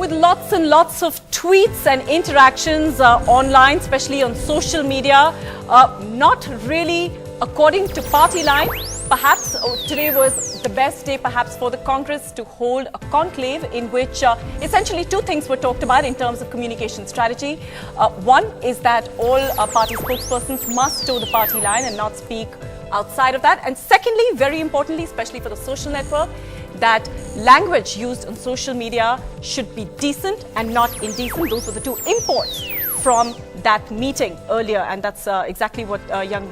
with lots and lots of tweets and interactions online, especially on social media, not really according to party line. Perhaps today was the best day perhaps for the Congress to hold a conclave in which essentially two things were talked about in terms of communication strategy. One is that all party spokespersons must toe the party line and not speak outside of that. And secondly, very importantly, especially for the social network, that language used on social media should be decent and not indecent. Those were the two imports from that meeting earlier, and that's exactly what young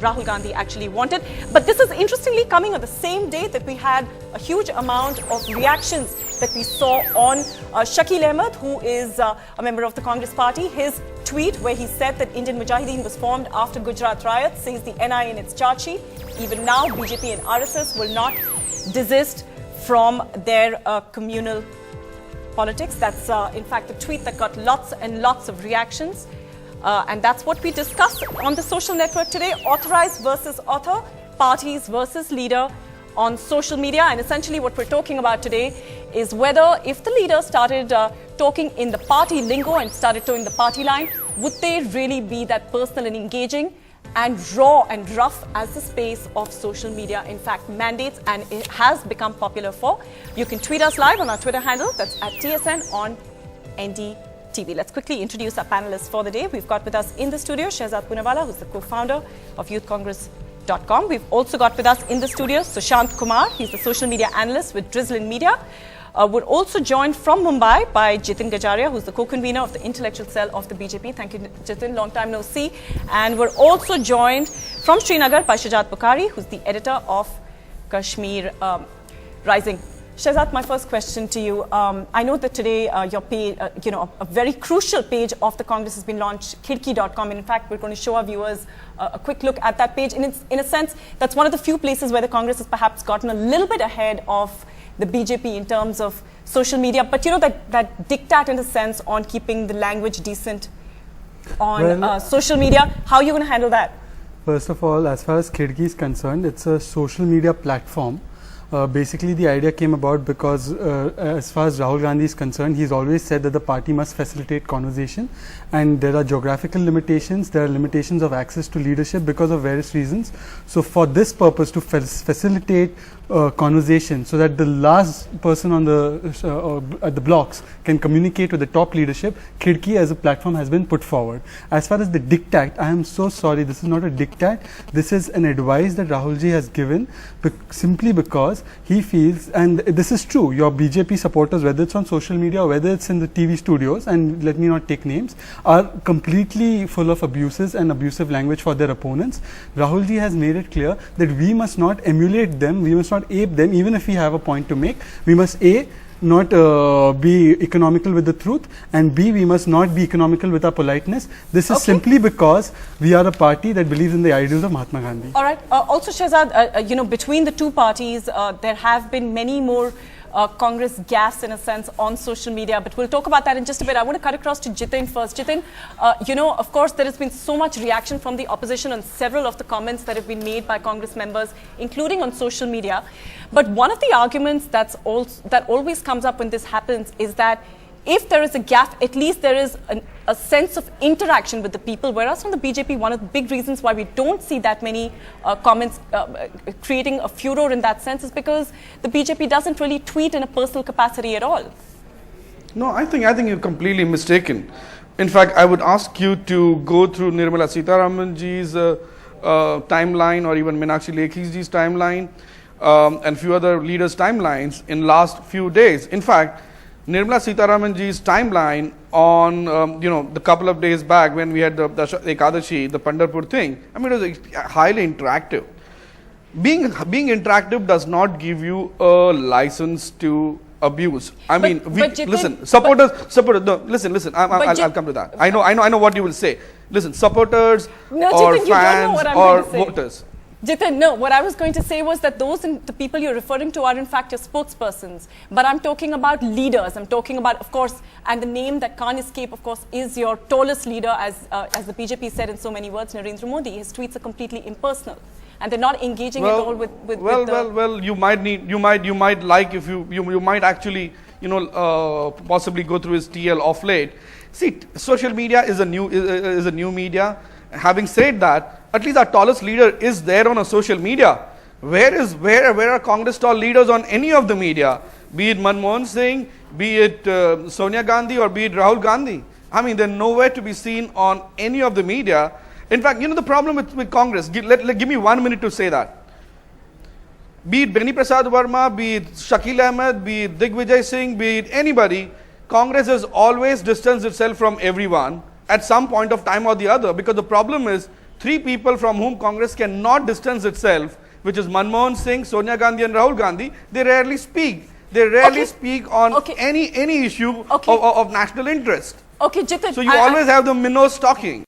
Rahul Gandhi actually wanted. But this is interestingly coming on the same day that we had a huge amount of reactions that we saw on Shakil Ahmed, who is a member of the Congress party. His tweet where he said that Indian Mujahideen was formed after Gujarat riots, says the NI in its charge sheet. Even now, BJP and RSS will not desist from their communal politics. That's in fact the tweet that got lots and lots of reactions. And that's what we discussed on the social network today. Authorized versus author, parties versus leader on social media. And essentially what we're talking about today is whether if the leader started talking in the party lingo and started towing the party line, would they really be that personal and engaging and raw and rough as the space of social media in fact mandates, and it has become popular for. You can tweet us live on our Twitter handle, that's at TSN on NDTV. Let's quickly introduce our panelists for the day. We've got with us in the studio Shehzad Poonawalla, who's the co-founder of YouthCongress.com. We've also got with us in the studio Sushant Kumar, he's the social media analyst with Drizzle Media. We're also joined from Mumbai by Jitin Gajaria, who's the co-convener of the intellectual cell of the BJP. Thank you, Jitin. Long time no see. And we're also joined from Srinagar by Shahzad Bukhari, who's the editor of Kashmir Rising. Shehzad, my first question to you. I know that today your page, a very crucial page of the Congress has been launched, Khidki.com. And in fact, we're going to show our viewers a quick look at that page. In a sense, that's one of the few places where the Congress has perhaps gotten a little bit ahead of the BJP in terms of social media, but that diktat in a sense on keeping the language decent on social media. How are you going to handle that? First of all, as far as Khidki is concerned, it's a social media platform. Basically, the idea came about because as far as Rahul Gandhi is concerned, he's always said that the party must facilitate conversation, and there are geographical limitations, there are limitations of access to leadership because of various reasons. So for this purpose, to facilitate conversation so that the last person on at the blocks can communicate with the top leadership, Khidki as a platform has been put forward. As far as the diktat, I am so sorry, this is not a diktat. This is an advice that Rahul ji has given simply because he feels, and this is true, your BJP supporters, whether it's on social media or whether it's in the TV studios, and let me not take names, are completely full of abuses and abusive language for their opponents. Rahul ji has made it clear that we must not emulate them, we must not ape them, even if we have a point to make. We must not be economical with the truth, and B, we must not be economical with our politeness. This is simply because we are a party that believes in the ideals of Mahatma Gandhi. All right. Also, Shehzad, between the two parties, there have been many more Congress gas in a sense on social media, but we'll talk about that in just a bit. I want to cut across to Jitin first. Jitin, of course, there has been so much reaction from the opposition on several of the comments that have been made by Congress members, including on social media. But one of the arguments that always comes up when this happens is that if there is a gap, at least there is a sense of interaction with the people. Whereas from the BJP, one of the big reasons why we don't see that many comments creating a furor in that sense is because the BJP doesn't really tweet in a personal capacity at all. No, I think you're completely mistaken. In fact, I would ask you to go through Nirmala Sitharaman ji's timeline, or even Meenakshi Lekhi ji's timeline, and few other leaders' timelines in last few days. In fact, Nirmala Sitharaman ji's timeline on, the couple of days back when we had the Ekadashi, the Pandharpur thing, I mean, it was highly interactive. Being interactive does not give you a license to abuse. I mean, listen, supporters, no, listen, I'll come to that. I know what you will say. Listen, supporters or fans or voters. Jitin, no, what I was going to say was that the people you're referring to are in fact your spokespersons. But I'm talking about leaders. I'm talking about, of course, and the name that can't escape, of course, is your tallest leader, as the BJP said in so many words, Narendra Modi. His tweets are completely impersonal, and they're not engaging at all with you might like if you might actually possibly go through his TL off late. See, social media is a new media. Having said that, at least our tallest leader is there on a social media. Where are Congress tall leaders on any of the media? Be it Manmohan Singh, be it Sonia Gandhi, or be it Rahul Gandhi. I mean, they're nowhere to be seen on any of the media. In fact, the problem with Congress, give me 1 minute to say that. Be it Beni Prasad Verma, be it Shakil Ahmed, be it Digvijay Singh, be it anybody, Congress has always distanced itself from everyone at some point of time or the other, because the problem is 3 people from whom Congress cannot distance itself, which is Manmohan Singh, Sonia Gandhi and Rahul Gandhi. They rarely speak. They rarely speak on any issue of national interest. Okay, Jitin. So you always have the minnows talking.